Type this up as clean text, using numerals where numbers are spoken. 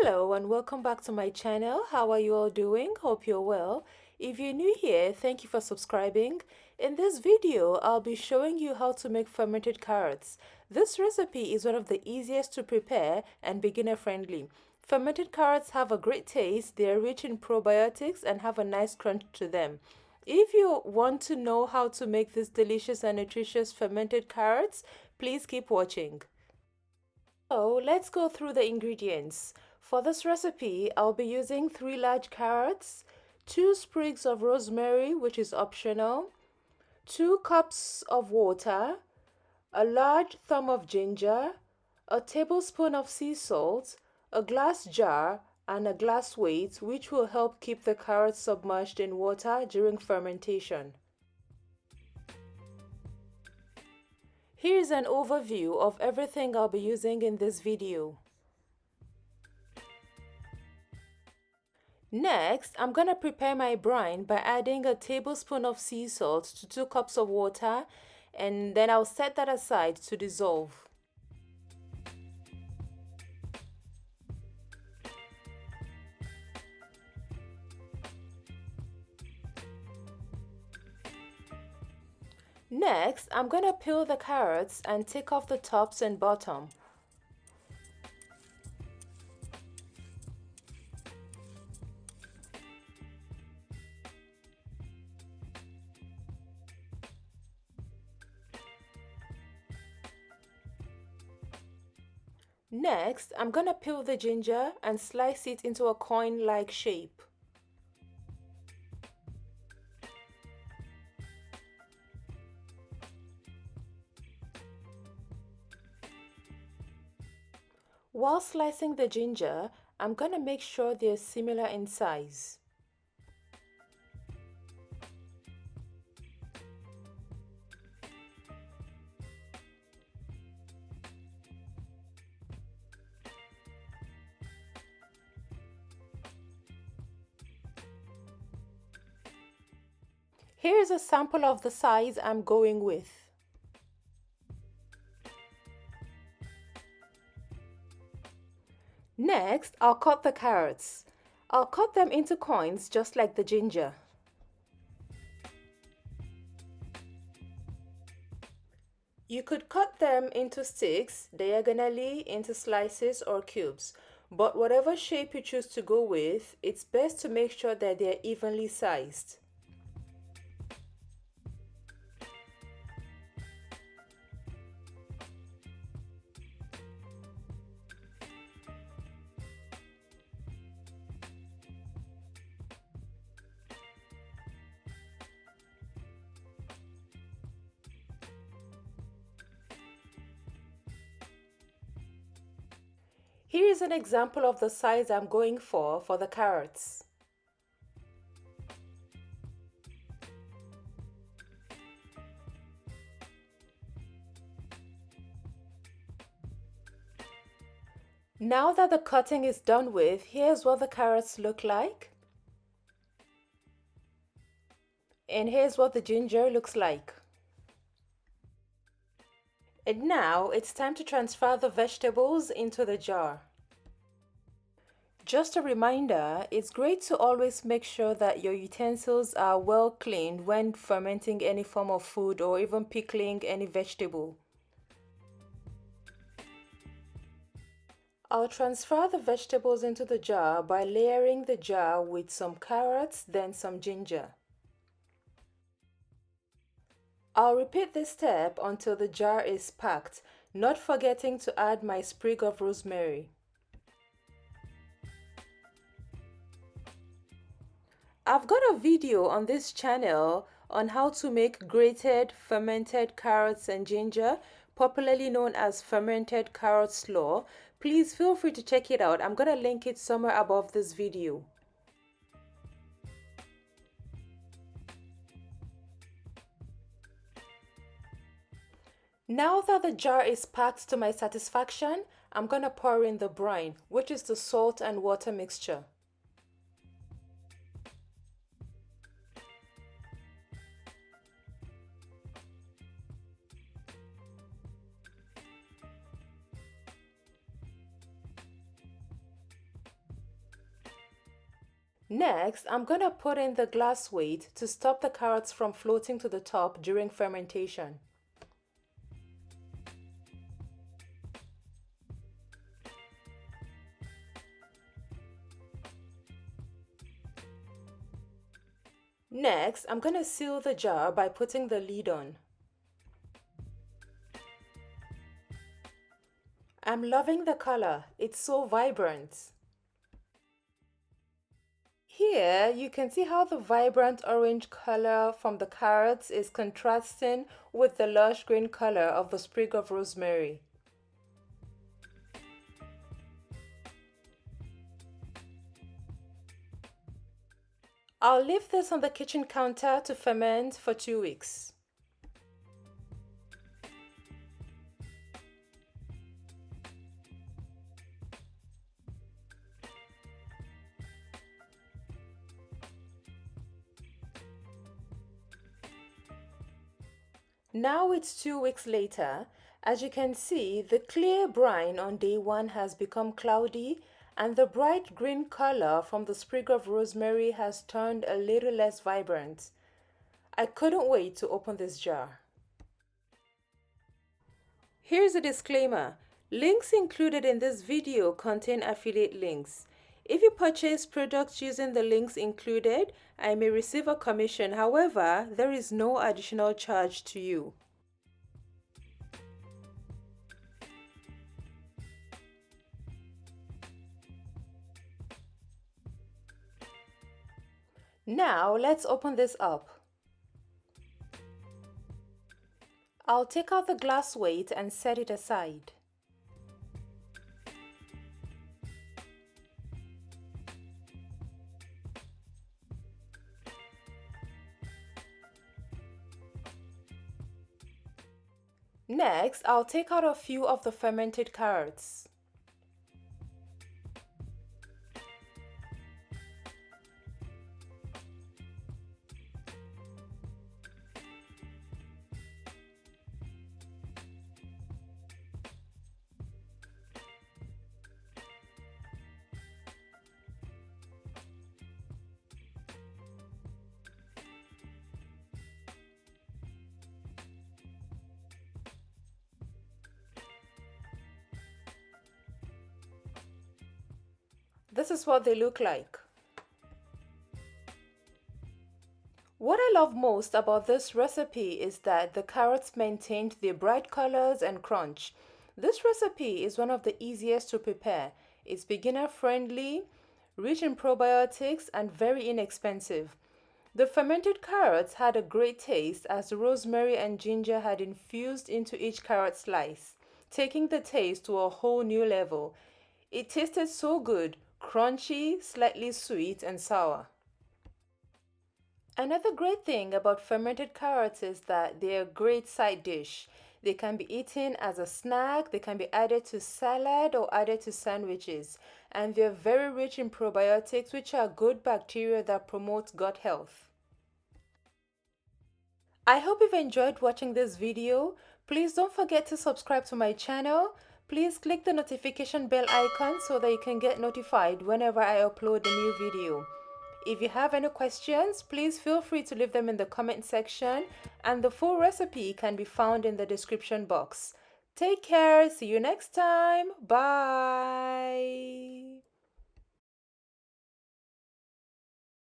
Hello and welcome back to my channel. How are you all doing? Hope you're well. If you're new here, thank you for subscribing. In this video, I'll be showing you how to make fermented carrots. This recipe is one of the easiest to prepare and beginner friendly. Fermented carrots have a great taste, they are rich in probiotics and have a nice crunch to them. If you want to know how to make this delicious and nutritious fermented carrots, please keep watching. So let's go through the ingredients. For this recipe, I'll be using 3 large carrots, 2 sprigs of rosemary, which is optional, 2 cups of water, a large thumb of ginger, a tablespoon of sea salt, a glass jar, and a glass weight, which will help keep the carrots submerged in water during fermentation. Here's an overview of everything I'll be using in this video. Next, I'm going to prepare my brine by adding a tablespoon of sea salt to 2 cups of water, and then I'll set that aside to dissolve. Next, I'm going to peel the carrots and take off the tops and bottom. Next, I'm going to peel the ginger and slice it into a coin-like shape. While slicing the ginger, I'm going to make sure they're similar in size. Here's a sample of the size I'm going with. Next, I'll cut the carrots. I'll cut them into coins just like the ginger. You could cut them into sticks, diagonally, into slices or cubes. But whatever shape you choose to go with, it's best to make sure that they're evenly sized. Here is an example of the size I'm going for the carrots. Now that the cutting is done with, here's what the carrots look like. And here's what the ginger looks like. And now it's time to transfer the vegetables into the jar. Just a reminder, it's great to always make sure that your utensils are well cleaned when fermenting any form of food or even pickling any vegetable. I'll transfer the vegetables into the jar by layering the jar with some carrots, then some ginger. I'll repeat this step until the jar is packed, not forgetting to add my sprig of rosemary. I've got a video on this channel on how to make grated fermented carrots and ginger, popularly known as fermented carrot slaw. Please feel free to check it out. I'm going to link it somewhere above this video. Now that the jar is packed to my satisfaction, I'm going to pour in the brine, which is the salt and water mixture. Next, I'm gonna put in the glass weight to stop the carrots from floating to the top during fermentation. Next, I'm gonna seal the jar by putting the lid on. I'm loving the color, it's so vibrant. Here you can see how the vibrant orange color from the carrots is contrasting with the lush green color of the sprig of rosemary. I'll leave this on the kitchen counter to ferment for 2 weeks. Now it's 2 weeks later. As you can see, the clear brine on day 1 has become cloudy and the bright green color from the sprig of rosemary has turned a little less vibrant. I couldn't wait to open this jar. Here's a disclaimer. Links included in this video contain affiliate links. If you purchase products using the links included, I may receive a commission. However, there is no additional charge to you. Now, let's open this up. I'll take out the glass weight and set it aside. Next, I'll take out a few of the fermented carrots. This is what they look like. What I love most about this recipe is that the carrots maintained their bright colors and crunch. This recipe is one of the easiest to prepare. It's beginner friendly, rich in probiotics, and very inexpensive. The fermented carrots had a great taste as the rosemary and ginger had infused into each carrot slice, taking the taste to a whole new level. It tasted so good, crunchy, slightly sweet and sour. Another great thing about fermented carrots is that they're a great side dish. They can be eaten as a snack, they can be added to salad or added to sandwiches, and they're very rich in probiotics, which are good bacteria that promote gut health. I hope you've enjoyed watching this video. Please don't forget to subscribe to my channel. Please click the notification bell icon so that you can get notified whenever I upload a new video. If you have any questions, please feel free to leave them in the comment section, and the full recipe can be found in the description box. Take care, see you next time, bye!